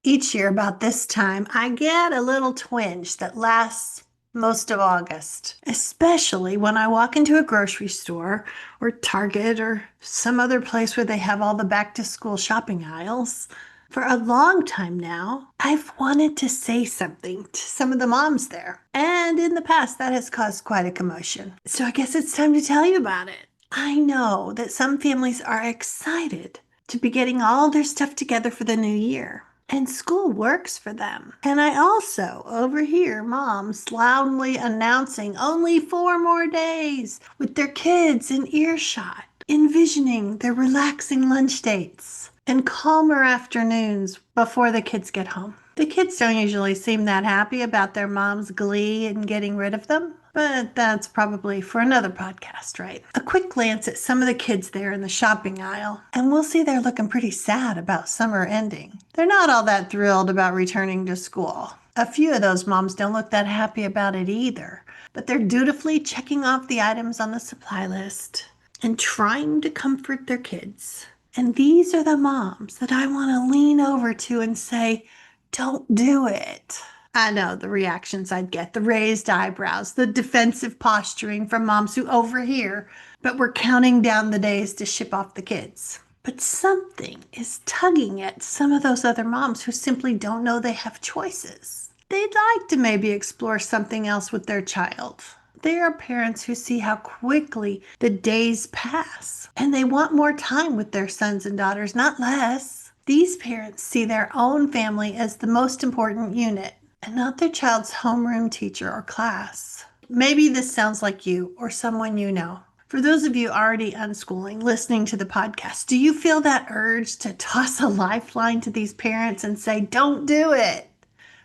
Each year about this time, I get a little twinge that lasts most of August, especially when I walk into a grocery store or Target or some other place where they have all the back to school shopping aisles. For a long time now, I've wanted to say something to some of the moms there. And in the past, that has caused quite a commotion. So I guess it's time to tell you about it. I know that some families are excited to be getting all their stuff together for the new year. And school works for them. And I also overhear moms loudly announcing only 4 more days with their kids in earshot, envisioning their relaxing lunch dates and calmer afternoons before the kids get home. The kids don't usually seem that happy about their mom's glee in getting rid of them, but that's probably for another podcast, right? A quick glance at some of the kids there in the shopping aisle, and we'll see they're looking pretty sad about summer ending. They're not all that thrilled about returning to school. A few of those moms don't look that happy about it either, but they're dutifully checking off the items on the supply list and trying to comfort their kids. And these are the moms that I want to lean over to and say, don't do it. I know the reactions I'd get, the raised eyebrows, the defensive posturing from moms who overhear, but we're counting down the days to ship off the kids. But something is tugging at some of those other moms who simply don't know they have choices. They'd like to maybe explore something else with their child. They are parents who see how quickly the days pass, and they want more time with their sons and daughters, not less. These parents see their own family as the most important unit and not their child's homeroom teacher or class. Maybe this sounds like you or someone you know. For those of you already unschooling, listening to the podcast, do you feel that urge to toss a lifeline to these parents and say, don't do it?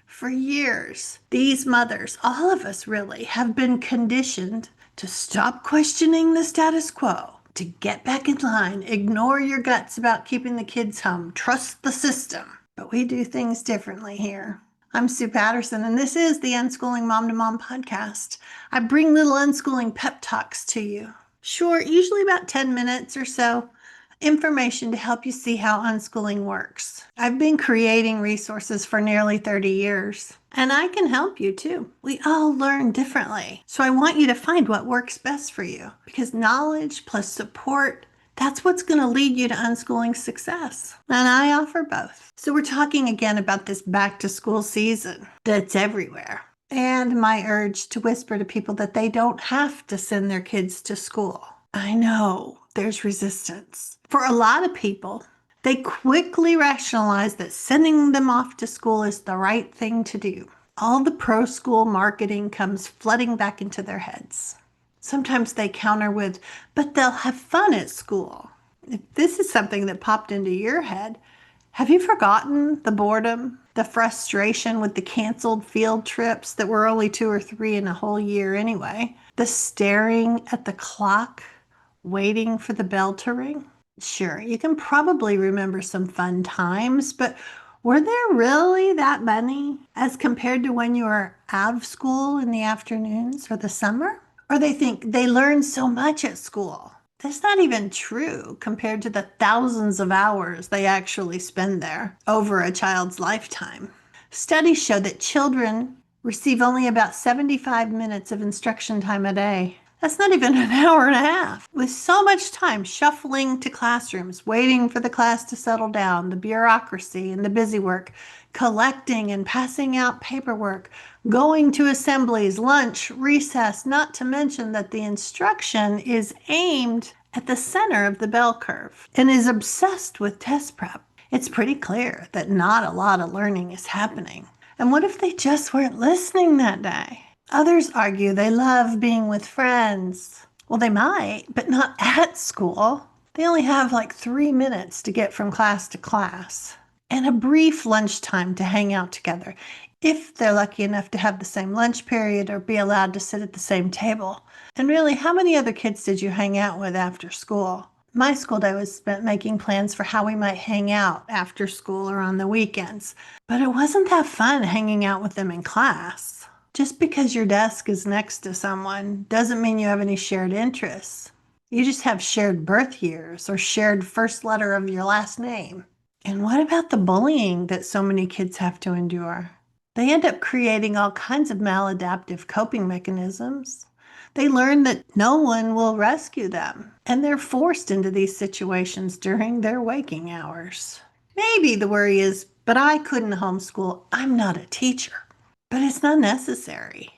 For years, these mothers, all of us really, have been conditioned to stop questioning the status quo, to get back in line, ignore your guts about keeping the kids home, trust the system. But we do things differently here. I'm Sue Patterson, and this is the Unschooling Mom2Mom podcast. I bring little unschooling pep talks to you. Short, usually about 10 minutes or so, information to help you see how unschooling works. I've been creating resources for nearly 30 years, and I can help you too. We all learn differently, so I want you to find what works best for you, because knowledge plus support, that's what's going to lead you to unschooling success. And I offer both. So we're talking again about this back to school season that's everywhere, and my urge to whisper to people that they don't have to send their kids to school. I know there's resistance. For a lot of people, they quickly rationalize that sending them off to school is the right thing to do. All the pro-school marketing comes flooding back into their heads. Sometimes they counter with, but they'll have fun at school. If this is something that popped into your head, have you forgotten the boredom, the frustration with the canceled field trips that were only 2 or 3 in a whole year anyway? The staring at the clock, waiting for the bell to ring? Sure, you can probably remember some fun times, but were there really that many as compared to when you were out of school in the afternoons or the summer? Or they think they learned so much at school. That's not even true compared to the thousands of hours they actually spend there over a child's lifetime. Studies show that children receive only about 75 minutes of instruction time a day. That's not even an hour and a half. With so much time shuffling to classrooms, waiting for the class to settle down, the bureaucracy and the busy work, collecting and passing out paperwork, going to assemblies, lunch, recess, not to mention that the instruction is aimed at the center of the bell curve and is obsessed with test prep. It's pretty clear that not a lot of learning is happening. And what if they just weren't listening that day? Others argue they love being with friends. Well, they might, but not at school. They only have like 3 minutes to get from class to class and a brief lunchtime to hang out together, if they're lucky enough to have the same lunch period or be allowed to sit at the same table. And really, how many other kids did you hang out with after school? My school day was spent making plans for how we might hang out after school or on the weekends, but it wasn't that fun hanging out with them in class. Just because your desk is next to someone doesn't mean you have any shared interests. You just have shared birth years or shared first letter of your last name. And what about the bullying that so many kids have to endure? They end up creating all kinds of maladaptive coping mechanisms. They learn that no one will rescue them, and they're forced into these situations during their waking hours. Maybe the worry is, but I couldn't homeschool. I'm not a teacher. But it's not necessary.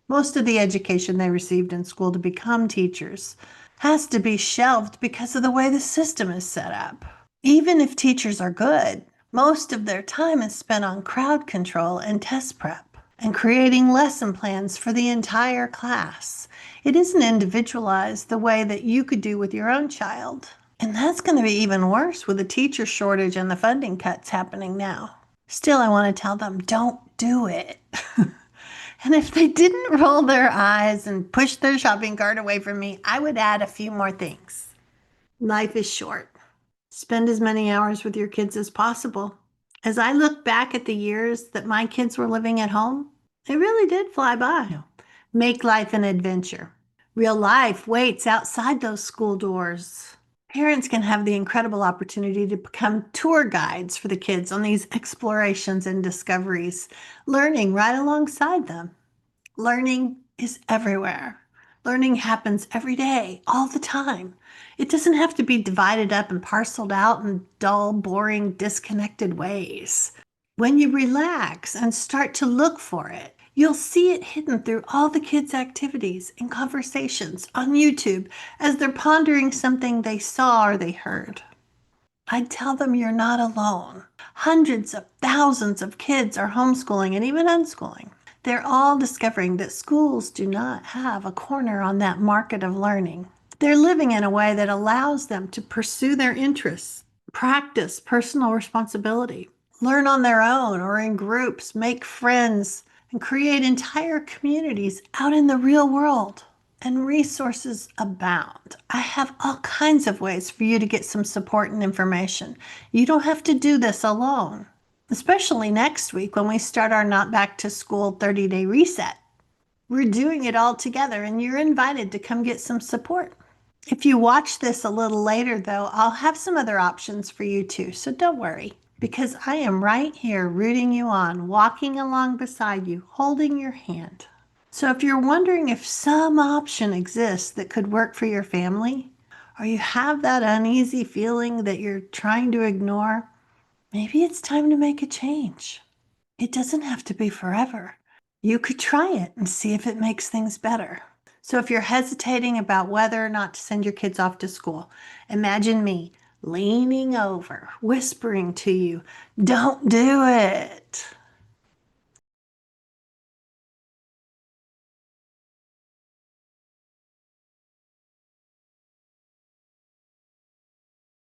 Most of the education they received in school to become teachers has to be shelved because of the way the system is set up. Even if teachers are good, most of their time is spent on crowd control and test prep and creating lesson plans for the entire class. It isn't individualized the way that you could do with your own child. And that's going to be even worse with the teacher shortage and the funding cuts happening now. Still, I want to tell them, don't do it. And if they didn't roll their eyes and push their shopping cart away from me, I would add a few more things. Life is short. Spend as many hours with your kids as possible. As I look back at the years that my kids were living at home, it really did fly by. Make life an adventure. Real life waits outside those school doors. Parents can have the incredible opportunity to become tour guides for the kids on these explorations and discoveries, learning right alongside them. Learning is everywhere. Learning happens every day, all the time. It doesn't have to be divided up and parceled out in dull, boring, disconnected ways. When you relax and start to look for it, you'll see it hidden through all the kids' activities and conversations on YouTube as they're pondering something they saw or they heard. I'd tell them you're not alone. Hundreds of thousands of kids are homeschooling and even unschooling. They're all discovering that schools do not have a corner on that market of learning. They're living in a way that allows them to pursue their interests, practice personal responsibility, learn on their own or in groups, make friends, and create entire communities out in the real world. And resources abound. I have all kinds of ways for you to get some support and information. You don't have to do this alone, especially next week when we start our Not Back to School 30-day reset. We're doing it all together, and you're invited to come get some support. If you watch this a little later, though, I'll have some other options for you too, so don't worry, because I am right here rooting you on, walking along beside you, holding your hand. So if you're wondering if some option exists that could work for your family, or you have that uneasy feeling that you're trying to ignore, maybe it's time to make a change. It doesn't have to be forever. You could try it and see if it makes things better. So if you're hesitating about whether or not to send your kids off to school, imagine me leaning over, whispering to you, don't do it.